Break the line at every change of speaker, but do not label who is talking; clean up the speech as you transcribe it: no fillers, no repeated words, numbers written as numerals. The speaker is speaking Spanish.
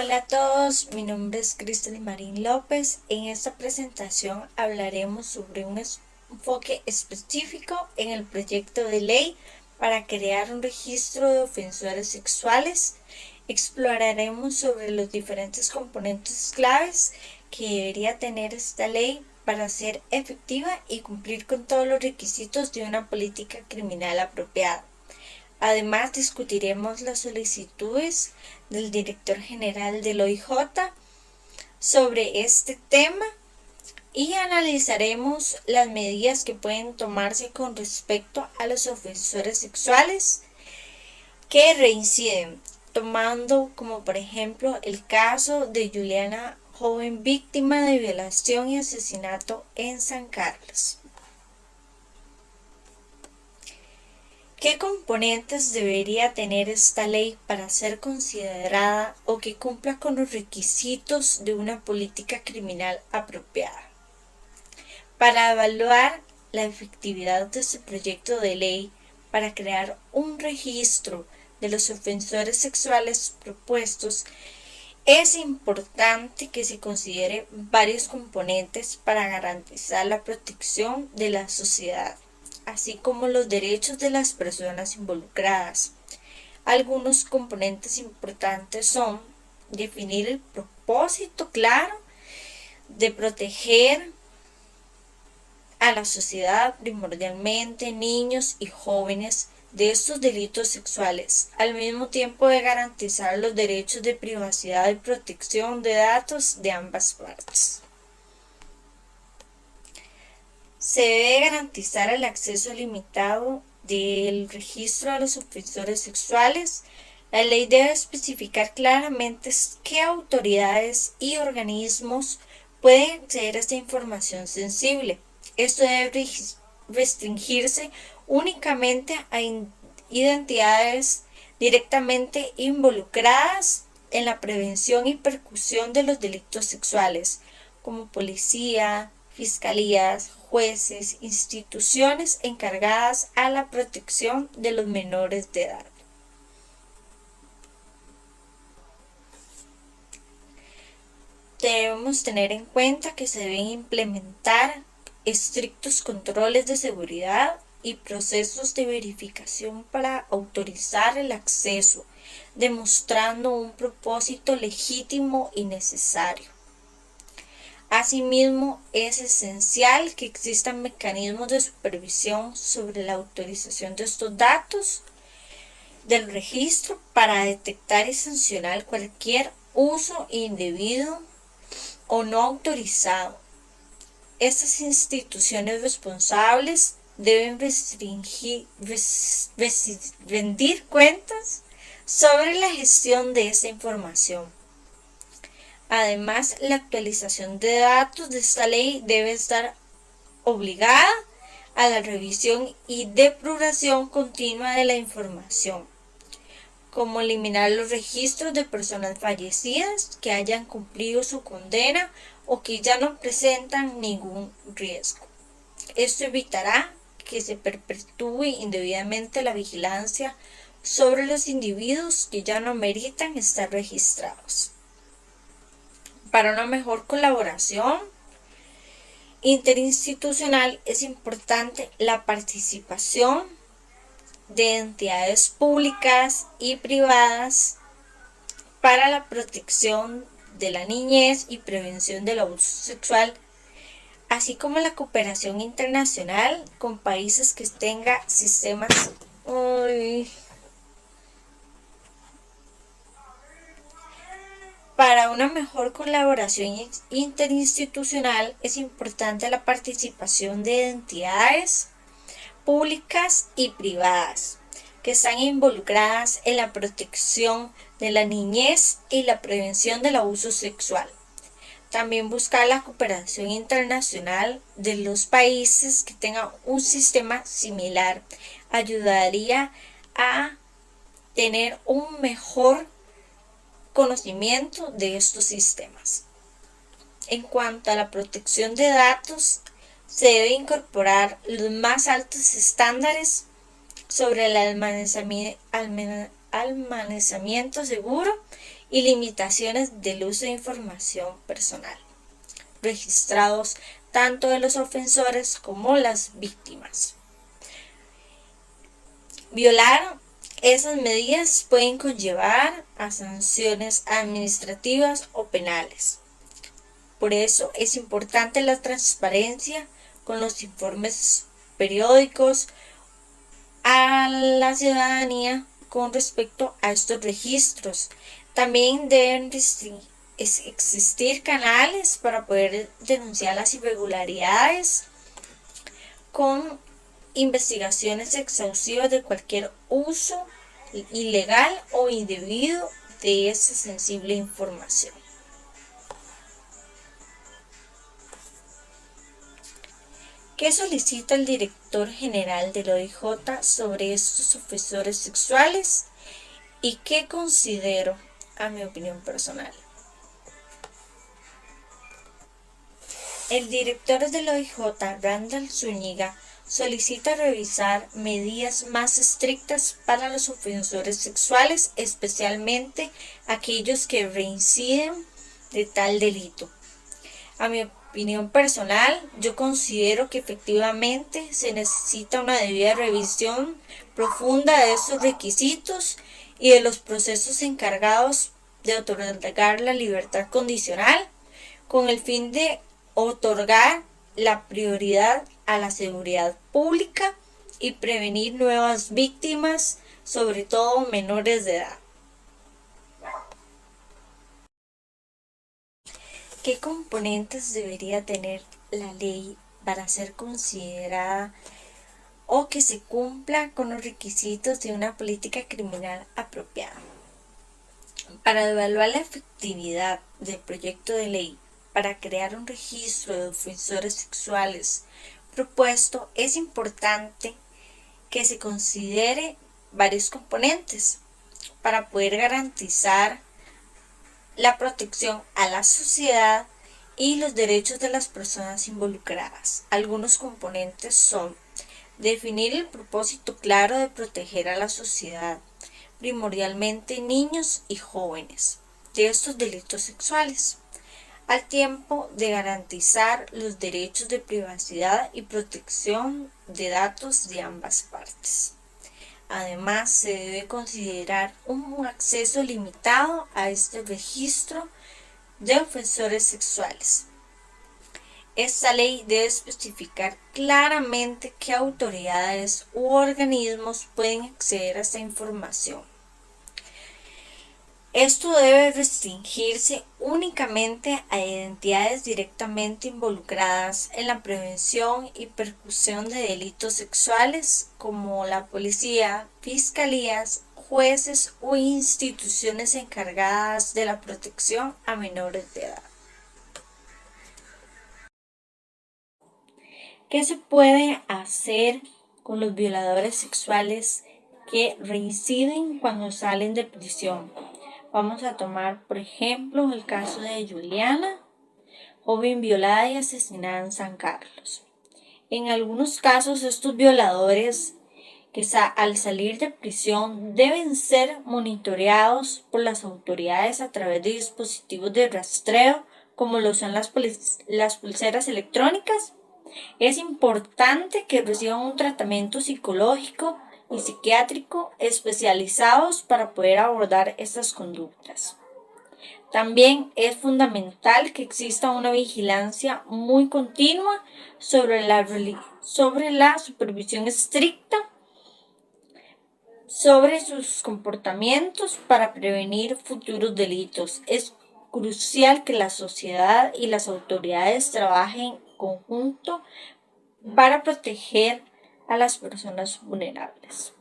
Hola a todos, mi nombre es Cristel Marín López. En esta presentación hablaremos sobre un enfoque específico en el proyecto de ley para crear un registro de ofensores sexuales. Exploraremos sobre los diferentes componentes claves que debería tener esta ley para ser efectiva y cumplir con todos los requisitos de una política criminal apropiada. Además, discutiremos las solicitudes del director general del OIJ sobre este tema y analizaremos las medidas que pueden tomarse con respecto a los ofensores sexuales que reinciden, tomando como por ejemplo el caso de Juliana, joven víctima de violación y asesinato en San Carlos. ¿Qué componentes debería tener esta ley para ser considerada o que cumpla con los requisitos de una política criminal apropiada? Para evaluar la efectividad de este proyecto de ley para crear un registro de los ofensores sexuales propuestos, es importante que se considere varios componentes para garantizar la protección de la sociedad, así como los derechos de las personas involucradas. Algunos componentes importantes son definir el propósito claro de proteger a la sociedad, primordialmente niños y jóvenes, de estos delitos sexuales, al mismo tiempo de garantizar los derechos de privacidad y protección de datos de ambas partes. Se debe garantizar el acceso limitado del registro de los ofensores sexuales. La ley debe especificar claramente qué autoridades y organismos pueden acceder a esta información sensible. Esto debe restringirse únicamente a identidades directamente involucradas en la prevención y persecución de los delitos sexuales, como policía, fiscalías, jueces, instituciones encargadas a la protección de los menores de edad. Debemos tener en cuenta que se deben implementar estrictos controles de seguridad y procesos de verificación para autorizar el acceso, demostrando un propósito legítimo y necesario. Asimismo, es esencial que existan mecanismos de supervisión sobre la autorización de estos datos del registro para detectar y sancionar cualquier uso indebido o no autorizado. Estas instituciones responsables deben rendir cuentas sobre la gestión de esa información. Además, la actualización de datos de esta ley debe estar obligada a la revisión y depuración continua de la información, como eliminar los registros de personas fallecidas que hayan cumplido su condena o que ya no presentan ningún riesgo. Esto evitará que se perpetúe indebidamente la vigilancia sobre los individuos que ya no meritan estar registrados. Para una mejor colaboración interinstitucional es importante la participación de entidades públicas y privadas para la protección de la niñez y prevención del abuso sexual, así como la cooperación internacional con países que tengan sistemas Para una mejor colaboración interinstitucional es importante la participación de entidades públicas y privadas que están involucradas en la protección de la niñez y la prevención del abuso sexual. También buscar la cooperación internacional de los países que tengan un sistema similar ayudaría a tener un mejor conocimiento de estos sistemas. En cuanto a la protección de datos, se debe incorporar los más altos estándares sobre el almacenamiento seguro y limitaciones del uso de información personal, registrados tanto de los ofensores como las víctimas. Violar esas medidas pueden conllevar a sanciones administrativas o penales. Por eso es importante la transparencia con los informes periódicos a la ciudadanía con respecto a estos registros. También deben existir canales para poder denunciar las irregularidades con investigaciones exhaustivas de cualquier uso ilegal o indebido de esa sensible información. ¿Qué solicita el director general del OIJ sobre estos ofensores sexuales y qué considero, a mi opinión personal? El director del OIJ, Randall Zúñiga, solicita revisar medidas más estrictas para los ofensores sexuales, especialmente aquellos que reinciden de tal delito. A mi opinión personal, yo considero que efectivamente se necesita una debida revisión profunda de estos requisitos y de los procesos encargados de otorgar la libertad condicional con el fin de otorgar la prioridad a la seguridad pública y prevenir nuevas víctimas, sobre todo menores de edad. ¿Qué componentes debería tener la ley para ser considerada o que se cumpla con los requisitos de una política criminal apropiada? Para evaluar la efectividad del proyecto de ley para crear un registro de ofensores sexuales propuesto, es importante que se considere varios componentes para poder garantizar la protección a la sociedad y los derechos de las personas involucradas. Algunos componentes son definir el propósito claro de proteger a la sociedad, primordialmente niños y jóvenes, de estos delitos sexuales, al tiempo de garantizar los derechos de privacidad y protección de datos de ambas partes. Además, se debe considerar un acceso limitado a este registro de ofensores sexuales. Esta ley debe especificar claramente qué autoridades u organismos pueden acceder a esta información. Esto debe restringirse únicamente a identidades directamente involucradas en la prevención y persecución de delitos sexuales, como la policía, fiscalías, jueces o instituciones encargadas de la protección a menores de edad. ¿Qué se puede hacer con los violadores sexuales que reinciden cuando salen de prisión? Vamos a tomar, por ejemplo, el caso de Juliana, joven violada y asesinada en San Carlos. En algunos casos, estos violadores que al salir de prisión deben ser monitoreados por las autoridades a través de dispositivos de rastreo, como lo son las pulseras electrónicas. Es importante que reciban un tratamiento psicológico y psiquiátrico especializados para poder abordar estas conductas. También es fundamental que exista una vigilancia muy continua sobre la supervisión estricta sobre sus comportamientos para prevenir futuros delitos. Es crucial que la sociedad y las autoridades trabajen en conjunto para proteger a las personas vulnerables.